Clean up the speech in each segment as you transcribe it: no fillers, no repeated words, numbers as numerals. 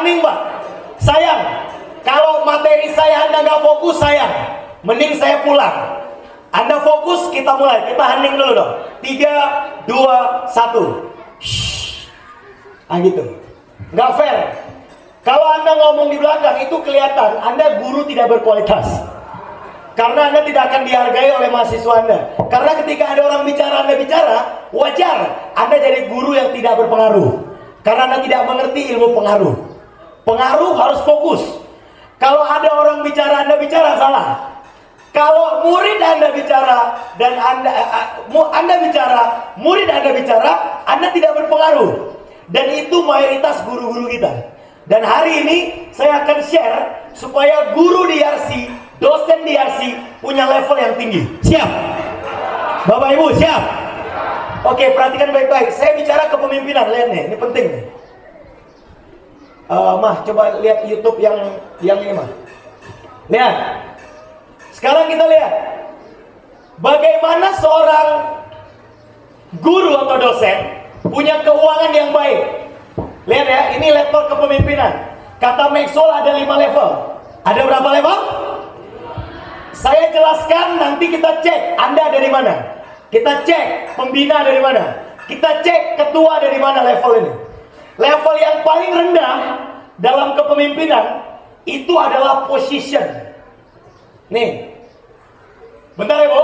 hening Pak. Sayang, kalau materi saya Anda nggak fokus, sayang, mending saya pulang. Anda fokus, kita mulai. Kita hening dulu dong. 3, 2, 1. Ah gitu. Nggak fair. Kalau Anda ngomong di belakang itu kelihatan Anda guru tidak berkualitas. Karena Anda tidak akan dihargai oleh mahasiswa Anda. Karena ketika ada orang bicara, Anda bicara, wajar Anda jadi guru yang tidak berpengaruh. Karena Anda tidak mengerti ilmu pengaruh. Pengaruh harus fokus. Kalau ada orang bicara, Anda bicara, salah. Kalau murid Anda bicara dan Anda bicara, murid Anda bicara, Anda tidak berpengaruh. Dan itu mayoritas guru-guru kita. Dan hari ini saya akan share supaya guru di RC, dosen di RC punya level yang tinggi. Siap? Bapak Ibu siap? Oke, perhatikan baik-baik. Saya bicara kepemimpinan, lihat nih, ini penting nih. Mah, coba lihat YouTube yang ini mah. Lihat. Sekarang kita lihat bagaimana seorang guru atau dosen punya keuangan yang baik. Lihat ya, ini level kepemimpinan. Kata Maxwell ada 5 level. Ada berapa level? Saya jelaskan, nanti kita cek Anda dari mana. Kita cek pembina dari mana. Kita cek ketua dari mana level ini. Level yang paling rendah dalam kepemimpinan itu adalah position. Nih, bentar ya Bu.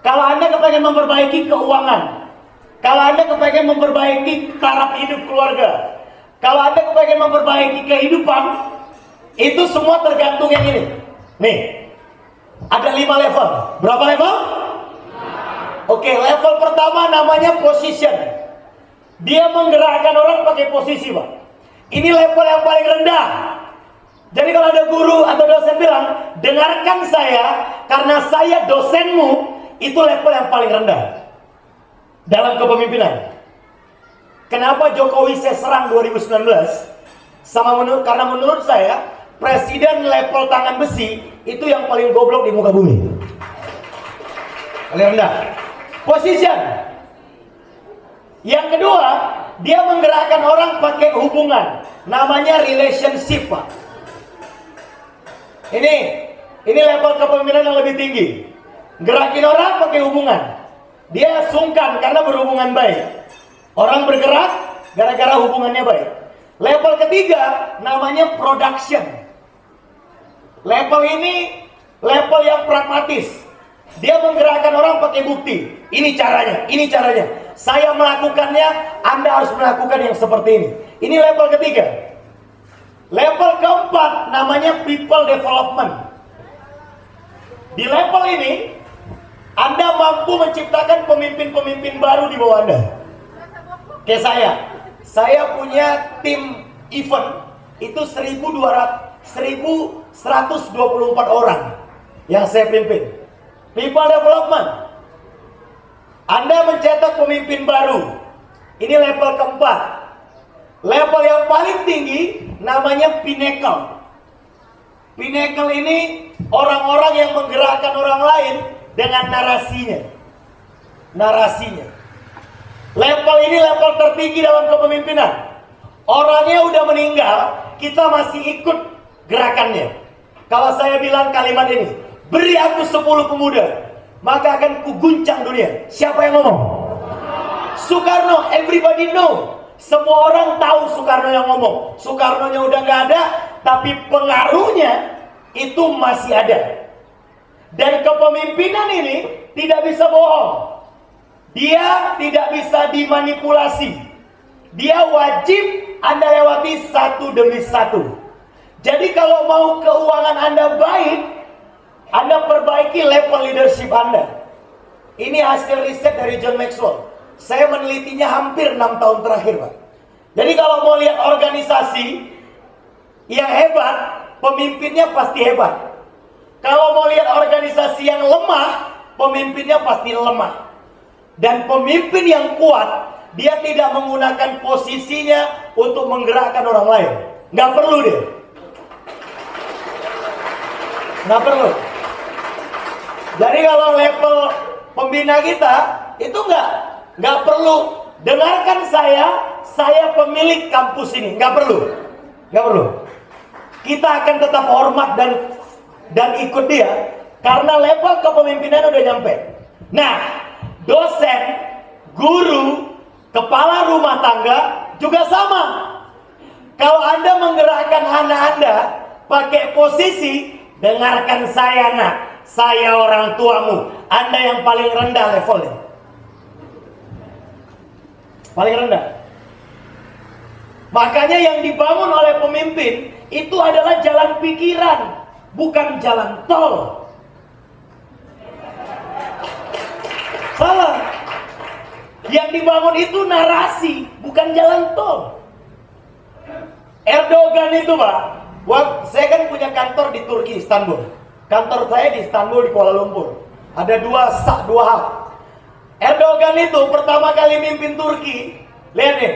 Kalau Anda kepengen memperbaiki keuangan, kalau Anda kepengen memperbaiki taraf hidup keluarga, kalau Anda kepengen memperbaiki kehidupan, itu semua tergantung yang ini. Nih, ada 5 level. Berapa level? Oke, level pertama namanya position. Dia menggerakkan orang pakai posisi, Pak. Ini level yang paling rendah. Jadi kalau ada guru atau dosen bilang, dengarkan saya karena saya dosenmu, itu level yang paling rendah dalam kepemimpinan. Kenapa Jokowi saya serang 2019? Karena menurut saya presiden level tangan besi itu yang paling goblok di muka bumi. Paling rendah. Position. Yang kedua, dia menggerakkan orang pakai hubungan. Namanya relationship, Pak. Ini level kepemimpinan yang lebih tinggi. Gerakin orang pakai hubungan. Dia sungkan karena berhubungan baik. Orang bergerak gara-gara hubungannya baik. Level ketiga namanya production. Level ini level yang pragmatis. Dia menggerakkan orang pakai bukti. Ini caranya, ini caranya. Saya melakukannya, Anda harus melakukan yang seperti ini. Ini level ketiga. Level keempat namanya people development. Di level ini Anda mampu menciptakan pemimpin-pemimpin baru di bawah Anda. Kayak saya punya tim event itu 1124 orang yang saya pimpin. People development. Anda mencetak pemimpin baru. Ini level keempat. Level yang paling tinggi namanya pinnacle. Pinnacle ini orang-orang yang menggerakkan orang lain dengan narasinya. Narasinya. Level ini level tertinggi dalam kepemimpinan. Orangnya udah meninggal, kita masih ikut gerakannya. Kalau saya bilang kalimat ini, beri aku 10 pemuda, maka akan kuguncang dunia. Siapa yang ngomong? Soekarno, everybody know. Semua orang tahu Soekarno yang ngomong. Soekarno-nya udah nggak ada, tapi pengaruhnya itu masih ada. Dan kepemimpinan ini tidak bisa bohong. Dia tidak bisa dimanipulasi. Dia wajib Anda lewati satu demi satu. Jadi kalau mau keuangan Anda baik, Anda perbaiki level leadership Anda. Ini hasil riset dari John Maxwell. Saya menelitinya hampir 6 tahun terakhir, Pak. Jadi kalau mau lihat organisasi yang hebat, pemimpinnya pasti hebat. Kalau mau lihat organisasi yang lemah, pemimpinnya pasti lemah. Dan pemimpin yang kuat, dia tidak menggunakan posisinya untuk menggerakkan orang lain. Nggak perlu deh. Nggak perlu. Jadi kalau level pembina kita, itu nggak perlu. Dengarkan saya pemilik kampus ini. Nggak perlu. Nggak perlu. kita akan tetap hormat dan ikut dia karena level kepemimpinan udah nyampe. Nah, dosen, guru, kepala rumah tangga juga sama. Kalau Anda menggerakkan anak Anda pakai posisi, dengarkan saya nak, saya orang tuamu. Anda yang paling rendah levelnya, paling rendah. Makanya yang dibangun oleh pemimpin itu adalah jalan pikiran, bukan jalan tol. Salah. Yang dibangun itu narasi, bukan jalan tol. Erdogan itu Pak, saya kan punya kantor di Turki, Istanbul. Kantor saya di Istanbul, di Kuala Lumpur. Ada dua hal. Erdogan itu pertama kali mimpin Turki. Lihat nih,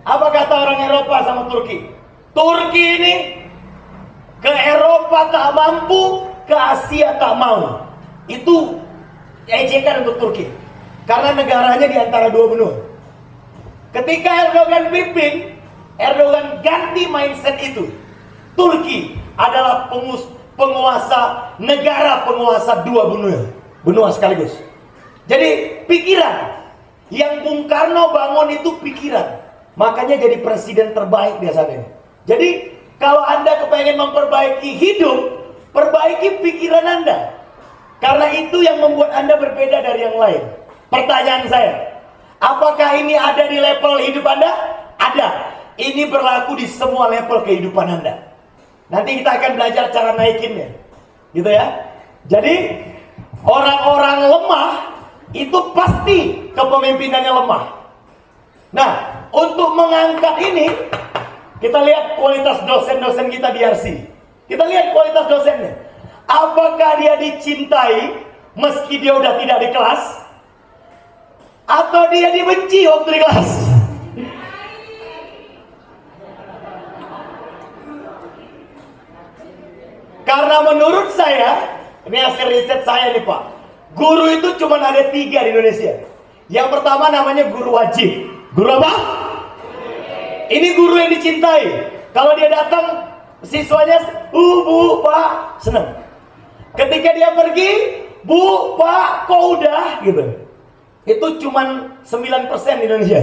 apa kata orang Eropa sama Turki? Turki ini ke Eropa tak mampu, ke Asia tak mau. Itu ejekan untuk Turki. Karena negaranya di antara dua benua. Ketika Erdogan pimpin, Erdogan ganti mindset itu. Turki adalah penguasa negara, penguasa dua benua sekaligus. Jadi pikiran yang Bung Karno bangun itu pikiran. Makanya jadi presiden terbaik dia saat ini. Jadi kalau Anda kepengen memperbaiki hidup, perbaiki pikiran Anda. Karena itu yang membuat Anda berbeda dari yang lain. Pertanyaan saya, apakah ini ada di level hidup Anda? Ada. Ini berlaku di semua level kehidupan Anda. Nanti kita akan belajar cara naikinnya, gitu ya. Jadi orang-orang lemah itu pasti kepemimpinannya lemah. Nah, untuk mengangkat ini, kita lihat kualitas dosen-dosen kita di RC. Kita lihat kualitas dosennya. Apakah dia dicintai meski dia udah tidak di kelas? Atau dia dibenci waktu di kelas? Karena menurut saya, ini hasil riset saya nih Pak, guru itu cuma ada 3 di Indonesia. Yang pertama namanya guru wajib. Guru apa? Ini guru yang dicintai. Kalau dia datang, siswanya, Bu, Pak, senang. Ketika dia pergi, Bu, Pak, kok udah? Gitu. Itu cuman 9% di Indonesia.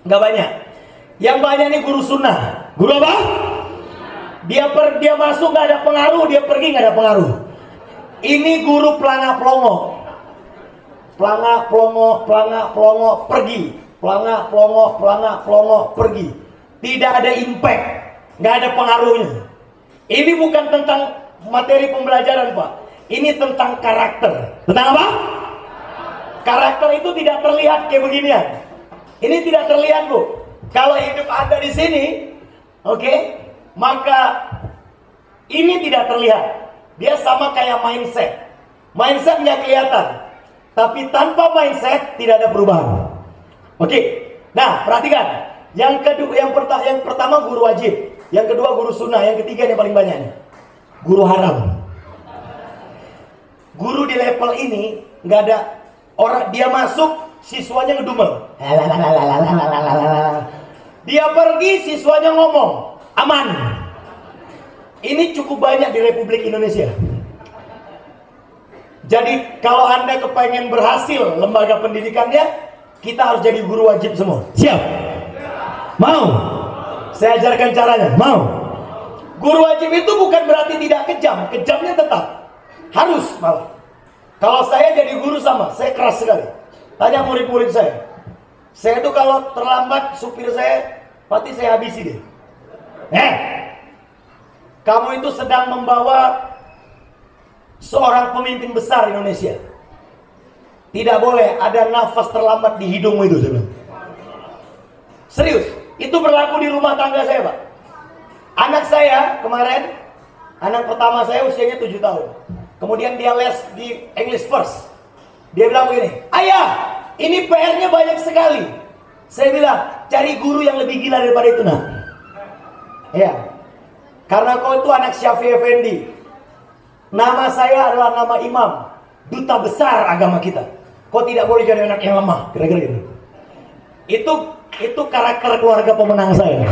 Nggak banyak. Yang banyak nih guru sunnah. Guru apa? Dia masuk nggak ada pengaruh, dia pergi nggak ada pengaruh. Ini guru pelanga plongo. Pelanga plongo pergi. Pelanga plongo pergi. Tidak ada impact, nggak ada pengaruhnya. Ini bukan tentang materi pembelajaran Pak. Ini tentang karakter. Tentang apa? Karakter itu tidak terlihat kayak beginian. Ini tidak terlihat Bu. Kalau hidup Anda di sini, oke, maka ini tidak terlihat. Dia sama kayak mindset. Mindset nggak kelihatan, tapi tanpa mindset tidak ada perubahan. Oke. Nah, perhatikan. Yang pertama guru wajib, yang kedua guru sunnah, yang ketiga yang paling banyak nih, guru haram. Guru di level ini nggak ada orang, dia masuk siswanya ngedumel. Dia pergi siswanya ngomong aman. Ini cukup banyak di Republik Indonesia. Jadi kalau Anda kepengen berhasil lembaga pendidikannya, kita harus jadi guru wajib semua. Siap? Mau? Saya ajarkan caranya. Mau? Guru wajib itu bukan berarti tidak kejam. Kejamnya tetap harus malah. Kalau saya jadi guru sama, saya keras sekali. Tanya murid-murid saya. Saya itu kalau terlambat supir saya, pasti saya habisi dia. Kamu itu sedang membawa seorang pemimpin besar Indonesia. Tidak boleh ada nafas terlambat di hidungmu itu, saya bilang. Serius, itu berlaku di rumah tangga saya, Pak. Anak saya kemarin, anak pertama saya usianya 7 tahun. Kemudian dia les di English First. Dia bilang begini, ayah, ini PR-nya banyak sekali. Saya bilang, cari guru yang lebih gila daripada itu, nak. Ya, karena kau itu anak Syafi'i Effendi. Nama saya adalah nama imam, duta besar agama kita. Kau tidak boleh jadi anak yang lemah, kira-kira gitu. Itu karakter keluarga pemenang saya.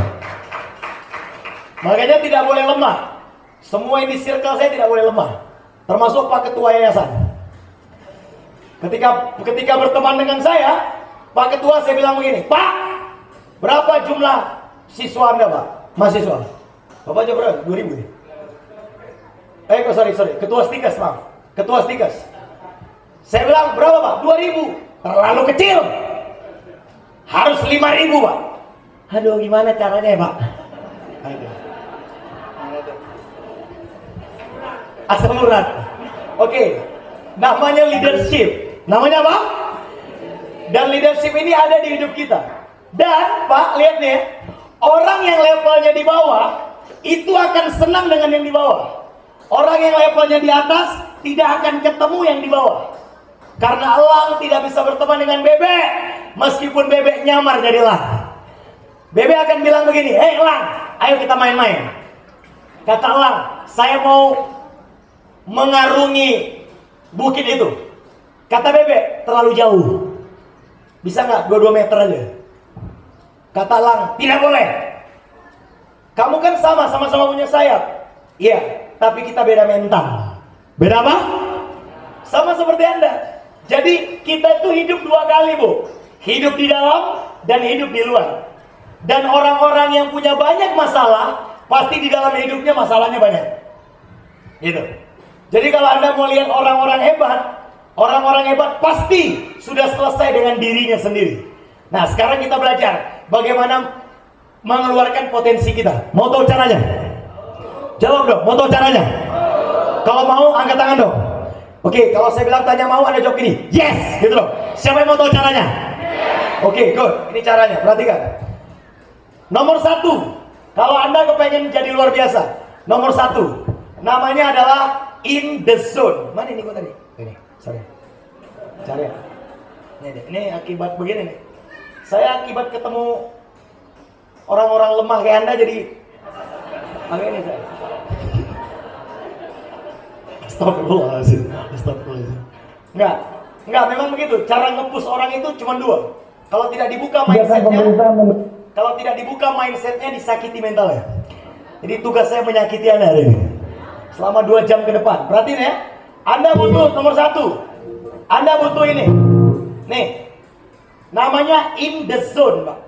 Makanya tidak boleh lemah. Semua ini circle saya tidak boleh lemah. Termasuk Pak Ketua Yayasan. Ketika berteman dengan saya, Pak Ketua saya bilang begini, Pak, berapa jumlah siswa Anda, Pak? Mahasiswa. Bapak aja berapa? 2000 ya? Sorry. Ketua Stikas, maaf. Ketua Stikas. Saya bilang, berapa, Pak? 2000. Terlalu kecil. Harus 5000, Pak. Aduh, gimana caranya ya, Pak? Asam urat. Oke. Namanya leadership. Namanya apa? Dan leadership ini ada di hidup kita. Dan, Pak, lihat nih ya. Orang yang levelnya di bawah, itu akan senang dengan yang di bawah. Orang yang levelnya di atas, tidak akan ketemu yang di bawah. Karena elang tidak bisa berteman dengan bebek. Meskipun bebek nyamar jadi elang. Bebek akan bilang begini, hei elang, ayo kita main-main. Kata elang, saya mau mengarungi bukit itu. Kata bebek, terlalu jauh. Bisa nggak 22 meter aja? Kata elang, tidak boleh. Kamu kan sama-sama punya sayap. Iya, tapi kita beda mental. Beda apa? Sama seperti Anda. Jadi kita itu hidup 2 kali, Bu. Hidup di dalam dan hidup di luar. Dan orang-orang yang punya banyak masalah, pasti di dalam hidupnya masalahnya banyak. Gitu. Jadi kalau Anda mau lihat orang-orang hebat pasti sudah selesai dengan dirinya sendiri. Nah, sekarang kita belajar bagaimana mengeluarkan potensi kita. Mau tahu caranya? Jawab dong, mau tahu caranya? Kalau mau, angkat tangan dong. Oke, kalau saya bilang tanya mau, Anda jawab gini, yes, gitu loh. Siapa yang mau tahu caranya? Oke, good. Ini caranya, perhatikan. Nomor 1, kalau Anda kepengen jadi luar biasa, nomor 1, namanya adalah in the zone. Mana ini gua tadi? Ini, sorry. Cari ya. Ini akibat begini nih. Saya akibat ketemu orang-orang lemah kayak Anda jadi pakai ini saya. Astagfirullahaladzim. Enggak, memang begitu. Cara nge-push orang itu cuma 2. Kalau tidak dibuka mindsetnya, disakiti mentalnya. Jadi tugas saya menyakiti Anda hari ini selama 2 jam ke depan. Perhatiin ya. Anda butuh nomor 1. Anda butuh ini. Nih. Namanya in the zone, Pak.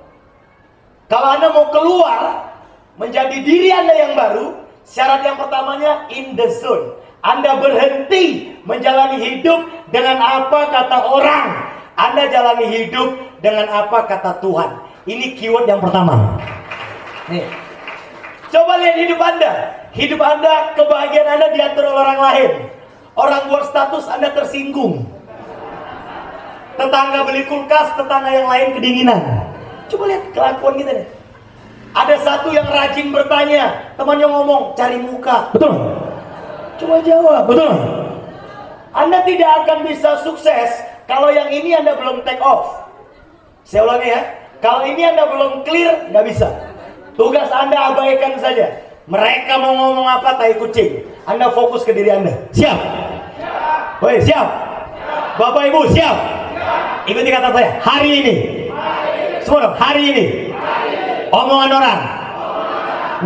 Kalau Anda mau keluar menjadi diri Anda yang baru, syarat yang pertamanya in the zone. Anda berhenti menjalani hidup dengan apa kata orang. Anda jalani hidup dengan apa kata Tuhan. Ini keyword yang pertama. Nih. Coba lihat hidup Anda. Hidup Anda, kebahagiaan Anda diatur oleh orang lain. Orang buat status, Anda tersinggung. Tetangga beli kulkas, tetangga yang lain kedinginan. Coba lihat kelakuan kita nih. Ada satu yang rajin bertanya, temannya ngomong, cari muka. Betul? Coba jawab, betul? Anda tidak akan bisa sukses kalau yang ini Anda belum take off. Saya ulangi ya. Kalau ini Anda belum clear, nggak bisa. Tugas Anda abaikan saja. Mereka mau ngomong apa, tai kucing. Anda fokus ke diri Anda. Siap? Woi, siap? Bapak Ibu, siap? Ikuti kata saya, hari ini. Semua dong, hari ini. Omongan orang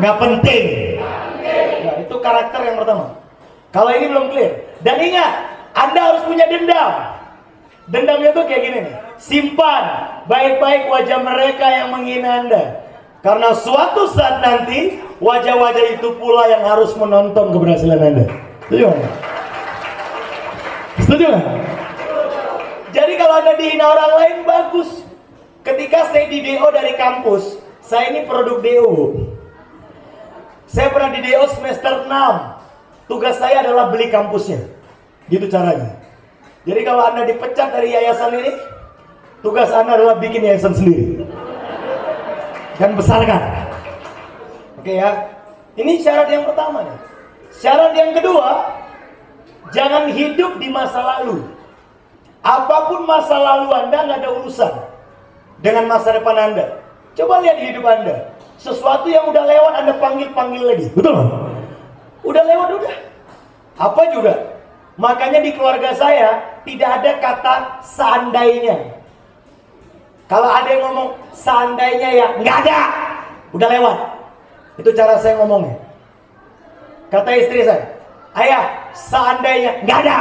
nggak penting. Nah, itu karakter yang pertama. Kalau ini belum clear. Dan ingat, Anda harus punya dendam. Dendamnya tuh kayak gini nih. Simpan baik-baik wajah mereka yang menghina Anda. Karena suatu saat nanti wajah-wajah itu pula yang harus menonton keberhasilan Anda. Setuju nggak? Setuju nggak? Jadi kalau Anda dihina orang lain, bagus. Ketika saya di DO dari kampus, saya ini produk DO. Saya pernah di DO semester 6. Tugas saya adalah beli kampusnya. Gitu caranya. Jadi kalau Anda dipecat dari yayasan ini, tugas Anda adalah bikin yayasan sendiri. Dan besarkan. Oke ya. Ini syarat yang pertama nih. Syarat yang kedua, jangan hidup di masa lalu. Apapun masa lalu Anda, nggak ada urusan dengan masa depan Anda. Coba lihat hidup Anda. Sesuatu yang udah lewat Anda panggil lagi. Betul? Udah lewat, udah. Apa juga? Makanya di keluarga saya tidak ada kata seandainya. Kalau ada yang ngomong seandainya ya, nggak ada. Udah lewat. Itu cara saya ngomongnya. Kata istri saya, ayah, seandainya nggak ada,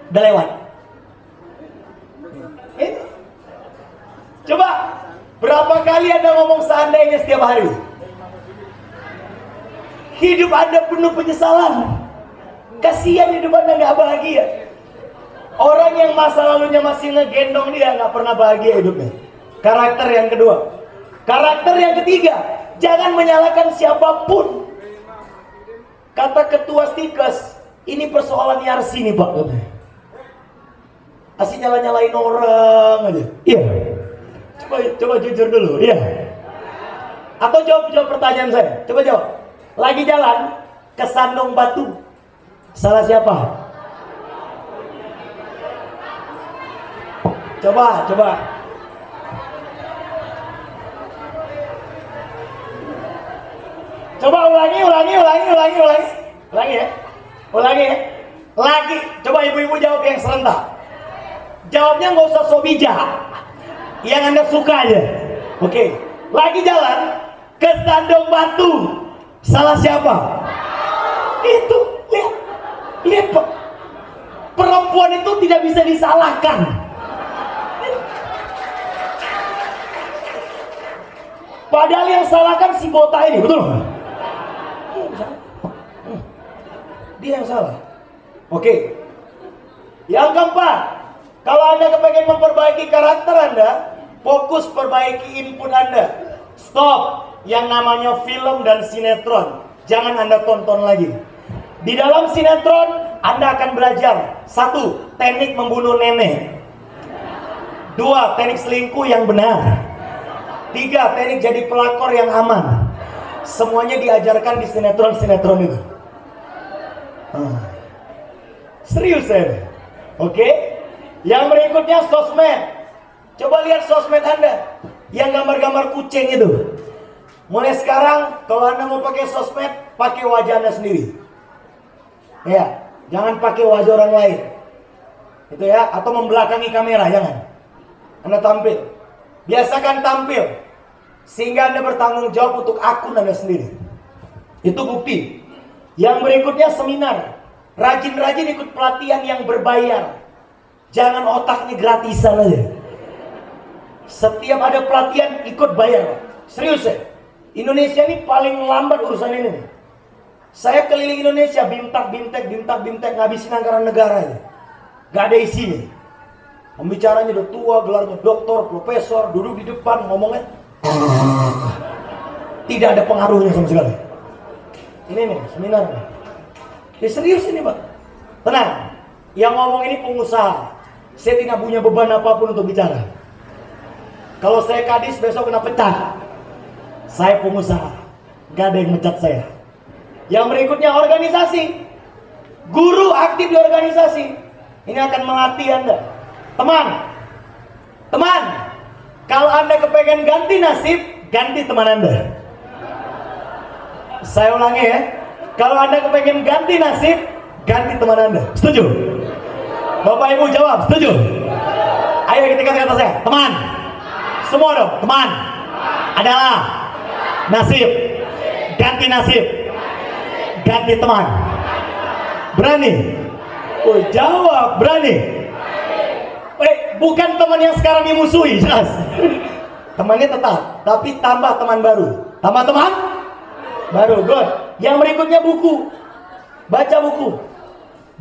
udah lewat. Itu. Coba, berapa kali Anda ngomong seandainya setiap hari? Hidup Anda penuh penyesalan. Kasihan hidup Anda nggak bahagia. Orang yang masa lalunya masih ngegendong dia nggak pernah bahagia hidupnya. Karakter yang kedua. Karakter yang ketiga, jangan menyalahkan siapapun. Kata ketua Stikes, ini persoalan Yarsi nih Pak. Asik nyala-nyalain orang aja. Iya. Coba jujur dulu. Iya. Atau jawab pertanyaan saya. Coba jawab. Lagi jalan ke Sandong Batu. Salah siapa? Coba. Coba ulangi ya. Ulangi ya. Lagi. Coba ibu-ibu jawab yang serentak. Jawabnya nggak usah so bijak. Yang Anda suka aja. Oke. Lagi jalan ke Sandong Batu. Salah siapa? Itu. Lihat Pak. Perempuan itu tidak bisa disalahkan. Padahal yang salahkan si botak ini, betul? Dia yang salah. Oke. Yang keempat, kalau Anda kepengen memperbaiki karakter Anda, fokus perbaiki input Anda. Stop yang namanya film dan sinetron. Jangan Anda tonton lagi. Di dalam sinetron, Anda akan belajar. 1. Teknik membunuh nenek. 2. Teknik selingkuh yang benar. 3. Teknik jadi pelakor yang aman. Semuanya diajarkan di sinetron-sinetron itu. Serius saya. Oke. Yang berikutnya sosmed. Coba lihat sosmed Anda yang gambar-gambar kucing itu. Mulai sekarang kalau Anda mau pakai sosmed, pakai wajah Anda sendiri. Ya, jangan pakai wajah orang lain. Itu ya, atau membelakangi kamera, jangan. Anda tampil. Biasakan tampil sehingga Anda bertanggung jawab untuk akun Anda sendiri. Itu bukti. Yang berikutnya seminar. Rajin-rajin ikut pelatihan yang berbayar. Jangan otaknya gratisan aja. Setiap ada pelatihan ikut bayar. Serius ya. Indonesia ini paling lambat urusan ini. Saya keliling Indonesia, bintak-bintek, ngabisin anggaran negara aja. Gak ada isinya. Pembicaranya udah tua, gelarnya doktor, profesor, duduk di depan ngomongnya tidak ada pengaruhnya sama sekali. Ini nih, seminar. Ya serius ini Pak. Tenang, yang ngomong ini pengusaha. Saya tidak punya beban apapun untuk bicara. Kalau saya kadis besok kena pecat. Saya pengusaha, gak ada yang mecat saya. Yang berikutnya organisasi. Guru aktif di organisasi. Ini akan melatih Anda. Teman, kalau Anda kepengen ganti nasib, ganti teman Anda. Saya ulangi ya. Kalau Anda kepengen ganti nasib, ganti teman Anda. Setuju? Bapak Ibu jawab, setuju? Ayo kita kata saya, teman. Semua dong, teman adalah nasib. Ganti nasib, ganti teman. Berani? Oh, jawab, berani. Bukan teman yang sekarang dimusuhi, jelas. Temannya tetap, tapi tambah teman baru. Tambah teman baru, good. Yang berikutnya buku. Baca buku.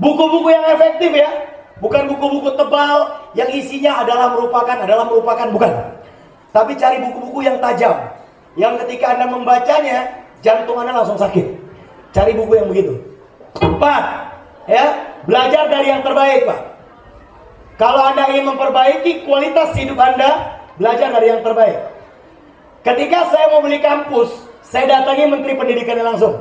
Buku-buku yang efektif ya. Bukan buku-buku tebal yang isinya adalah merupakan, bukan. Tapi cari buku-buku yang tajam. Yang ketika Anda membacanya, jantung Anda langsung sakit. Cari buku yang begitu. 4. Ya, belajar dari yang terbaik, Pak. Kalau Anda ingin memperbaiki kualitas hidup Anda, belajar dari yang terbaik. Ketika saya mau beli kampus, saya datangi Menteri Pendidikan langsung.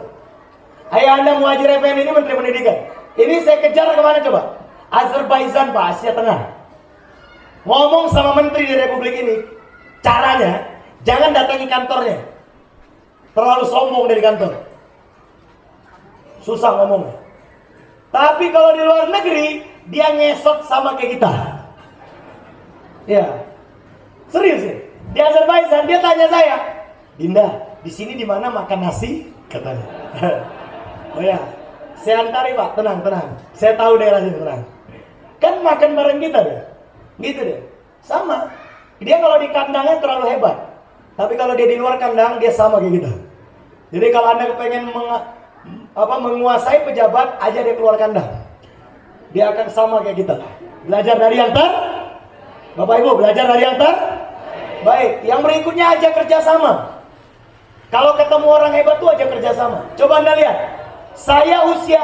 Ayah Anda Muhadjir Effendi ini Menteri Pendidikan. Ini saya kejar kemana coba? Azerbaijan Pak, Asia Tengah. Ngomong sama Menteri di Republik ini, caranya jangan datangi kantornya. Terlalu sombong dari kantor. Susah ngomongnya. Tapi kalau di luar negeri, dia ngesot sama kayak kita. Ya, serius ya. Di Azerbaijan dia tanya saya, Dinda, di sini di mana makan nasi? Katanya. Oh ya, saya antari Pak, tenang. Saya tahu daerah sini, tenang. Kan makan bareng kita deh, gitu deh. Sama. Dia kalau di kandangnya terlalu hebat, tapi kalau dia di luar kandang dia sama kayak kita. Jadi kalau Anda kepengen menguasai pejabat, aja dia keluar kandang. Dia akan sama kayak kita. Belajar dari yang Bapak Ibu, belajar dari yang baik. Yang berikutnya aja kerjasama. Kalau ketemu orang hebat tuh aja kerjasama. Coba Anda lihat. Saya usia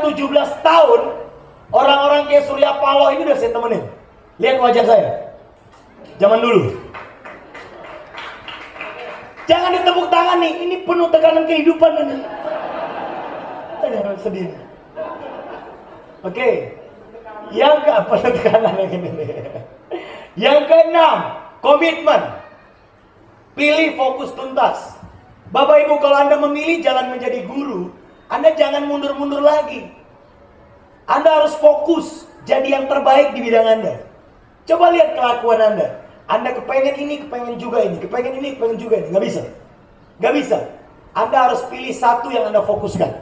17 tahun, orang-orang kayak Surya Paloh ini udah saya temenin. Lihat wajah saya. Zaman dulu. Jangan ditepuk tangan nih, ini penuh tekanan kehidupan ini. Sedih. Oke. Yang penuh tekanan ini. Yang keenam, komitmen. Pilih fokus tuntas. Bapak Ibu, kalau Anda memilih jalan menjadi guru, Anda jangan mundur-mundur lagi. Anda harus fokus jadi yang terbaik di bidang Anda. Coba lihat kelakuan Anda. Anda kepengen ini, kepengen juga ini, kepengen ini, kepengen juga ini. Gak bisa. Anda harus pilih satu yang Anda fokuskan.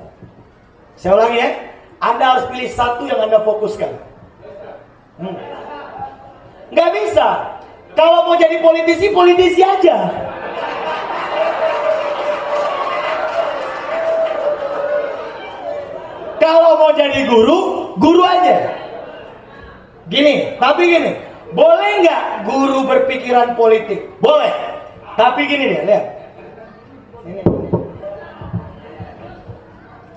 Saya ulangi ya. Anda harus pilih satu yang Anda fokuskan. Gak bisa. Kalau mau jadi politisi aja. Kalau mau jadi guru aja. Tapi gini. Boleh nggak guru berpikiran politik? Boleh. Tapi gini deh, lihat. Ini.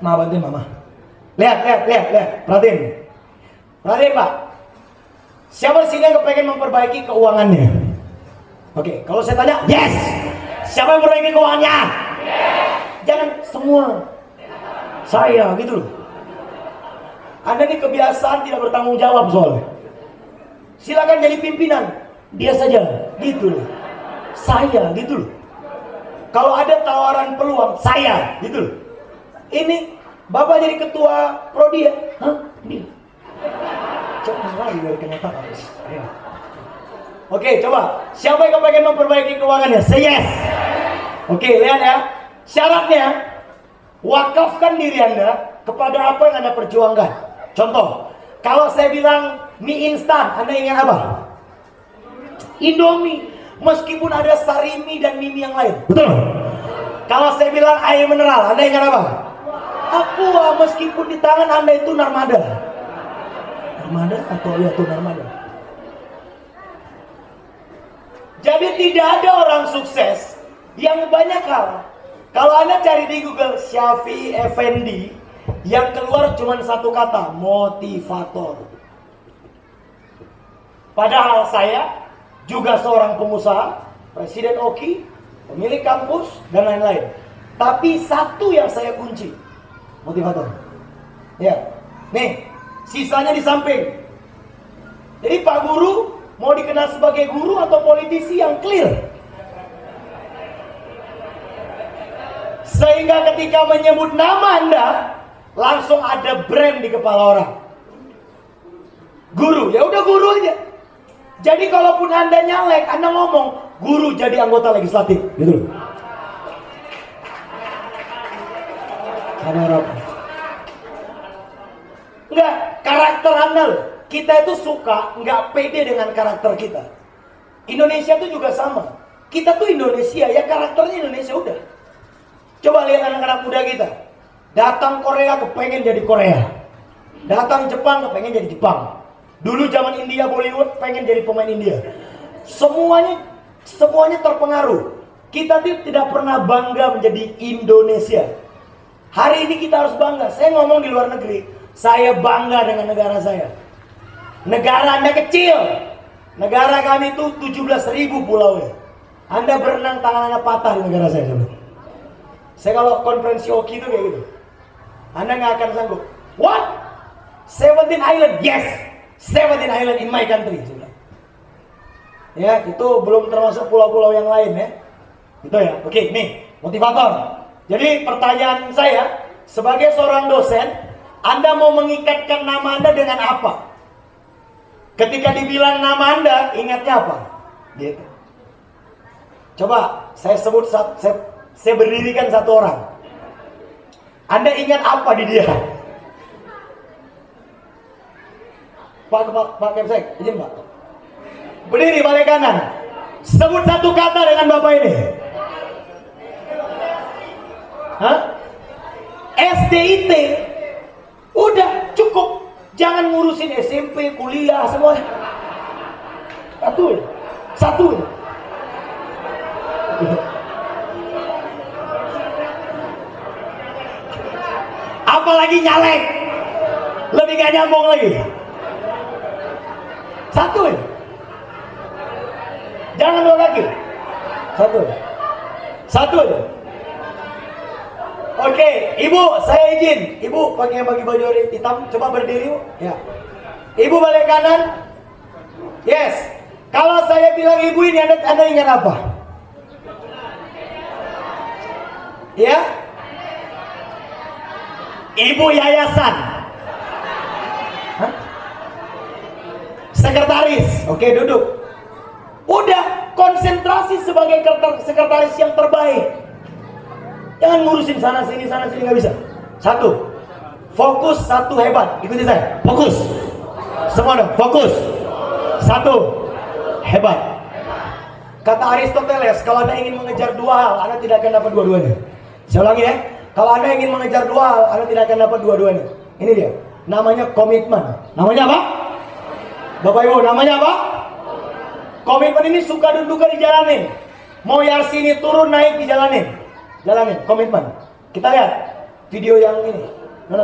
Bantuin mama. Lihat. Perhatiin Pak. Siapa di sini yang kepengen memperbaiki keuangannya? Oke, kalau saya tanya, yes. Siapa yang memperbaiki keuangannya? Yes. Jangan semua. Saya gitu loh. Anda ini kebiasaan tidak bertanggung jawab soalnya. Silakan jadi pimpinan, dia saja, gitu loh. Saya, gitu loh. Kalau ada tawaran peluang, saya, gitu loh. Ini Bapak jadi ketua prodi ya? Hah? Ini. Coba lagi dari kenyataan. Ya. Oke, coba. Siapa yang pengen memperbaiki keuangannya? Say yes. Oke, lihat ya. Syaratnya, wakafkan diri Anda kepada apa yang Anda perjuangkan. Contoh, kalau saya bilang mie instan, Anda ingat apa? Indomie. Meskipun ada Sarimi dan mie yang lain. Betul. Kalau saya bilang air mineral, Anda ingat apa? Aqua. Meskipun di tangan Anda itu Narmada. Narmada atau ya tuh Narmada. Jadi tidak ada orang sukses yang banyak hal. Kalau Anda cari di Google Syafi'i Effendi, yang keluar cuma satu kata, motivator. Padahal saya juga seorang pengusaha, presiden Oki, pemilik kampus, dan lain-lain. Tapi satu yang saya kunci, motivator. Ya, nih, sisanya di samping. Jadi Pak Guru mau dikenal sebagai guru atau politisi yang clear. Sehingga ketika menyebut nama Anda, langsung ada brand di kepala orang. Guru, ya udah guru aja. Jadi kalaupun Anda nyalek, Anda ngomong guru jadi anggota legislatif, gitu loh. Ada orang. Enggak, karakter Anda loh. Kita itu suka nggak pede dengan karakter kita. Indonesia itu juga sama. Kita tuh Indonesia, ya karakternya Indonesia udah. Coba lihat anak-anak muda kita. Datang Korea kepengen jadi Korea. Datang Jepang kepengen jadi Jepang. Dulu zaman India Bollywood pengen jadi pemain India. Semuanya terpengaruh. Kita tidak pernah bangga menjadi Indonesia. Hari ini kita harus bangga. Saya ngomong di luar negeri, saya bangga dengan negara saya. Negara Anda kecil. Negara kami itu 17.000 pulau ya. Anda berenang tangan Anda patah di negara saya. Saya kalau konferensi Oki itu kayak gitu. Anda nggak akan sanggup. What? 17 island? Yes, 17 island in my country. Ya, itu belum termasuk pulau-pulau yang lain ya. Itu ya. Oke, nih motivator. Jadi pertanyaan saya sebagai seorang dosen, Anda mau mengikatkan nama Anda dengan apa? Ketika dibilang nama Anda, ingatnya apa? Gitu. Coba saya sebut, saya berdirikan satu orang. Anda ingat apa di dia? Pak Kepsek, izin Pak. Berdiri balik kanan. Sebut satu kata dengan Bapak ini. Hah? SDIT. Udah cukup. Jangan ngurusin SMP, kuliah, semua. Satu. Apalagi nyalek, lebih gak nyambung lagi. Satu. Jangan dua kaki. Satu. Oke, Ibu, saya izin. Ibu pakai baju hitam, coba berdiri, Bu. Ya. Ibu balik kanan. Yes. Kalau saya bilang Ibu ini, Anda ingat apa? Ya? Ibu yayasan. Hah? Sekretaris. Oke, duduk. Udah, konsentrasi sebagai sekretaris yang terbaik. Jangan ngurusin sana sini nggak bisa. Satu. Fokus, satu, hebat. Ikuti saya. Fokus. Semua dong, fokus. Satu. Hebat. Kata Aristoteles, kalau Anda ingin mengejar dua hal, Anda tidak akan dapat dua-duanya. Saya ulangi ya. Kalau Anda ingin mengejar dua hal, Anda tidak akan dapat dua-duanya. Ini dia. Namanya komitmen. Namanya apa? Bapak Ibu, namanya apa? Komitmen ini suka dan duka dijalanin. Mau Yarsini turun naik dijalanin. Jalanin, komitmen. Kita lihat video yang ini. No.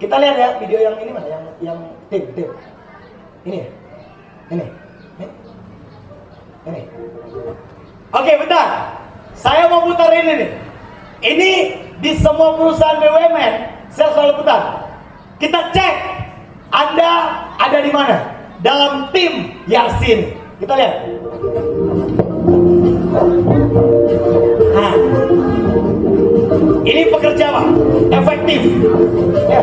Kita lihat ya video yang ini mana? Yang tim. Ini ya? Ini. Oke, bentar. Saya mau putar ini nih. Ini di semua perusahaan BUMN saya selalu putar. Kita cek Anda ada di mana dalam tim Yarsin. Kita lihat. Nah, ini pekerja Pak, efektif. Ya.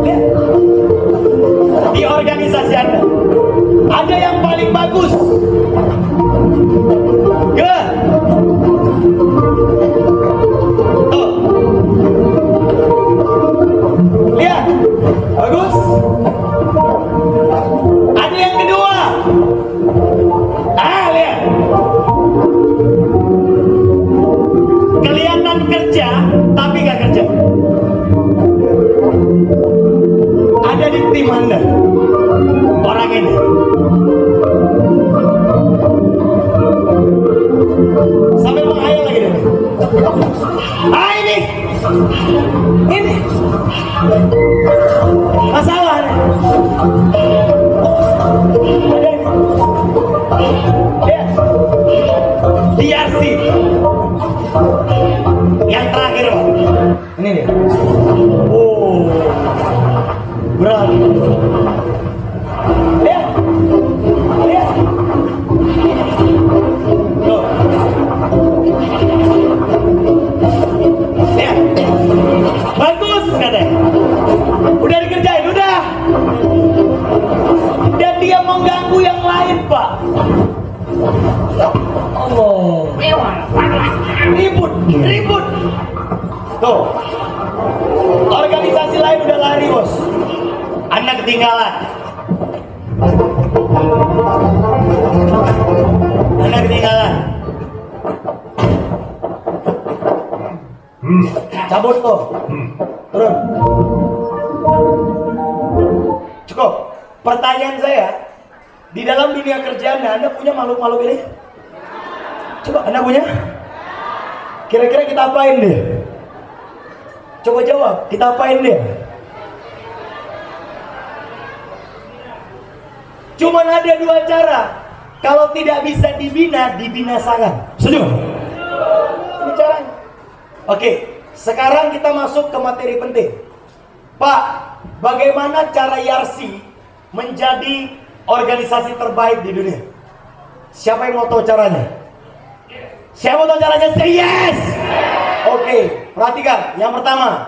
Lihat. Di organisasi Anda ada yang paling bagus. Tuh. Lihat, bagus. Ada yang kedua. Lihat. Kelihatan kerja, tapi gak kerja. Ada di tim Anda orang ini. Sampai menghayal lagi deh. Ini masalah nih. Ada ini. Lihat. DRC. Yang terakhir Pak. Ini dia. Oh, berat. Lihat. Tuh. Lihat. Bagus katanya. Udah dikerjain, udah. Dan dia mengganggu yang lain Pak. Allah. Ribut. Tuh. Organisasi lain udah lari bos. Anda ketinggalan. Cabut tuh. Turun. Cukup. Pertanyaan saya, di dalam dunia kerjaan Anda punya makhluk-makhluk ini? Coba Anda punya? Kira-kira kita apain deh? Coba jawab, kita apain deh? Cuman ada dua cara. Kalau tidak bisa dibina, dibinasakan. Setuju? Ini caranya. Oke, sekarang kita masuk ke materi penting. Pak, bagaimana cara Yarsi menjadi organisasi terbaik di dunia? Siapa yang mau tahu caranya? Siapa mau tahu caranya? Say yes! Oke, perhatikan. Yang pertama,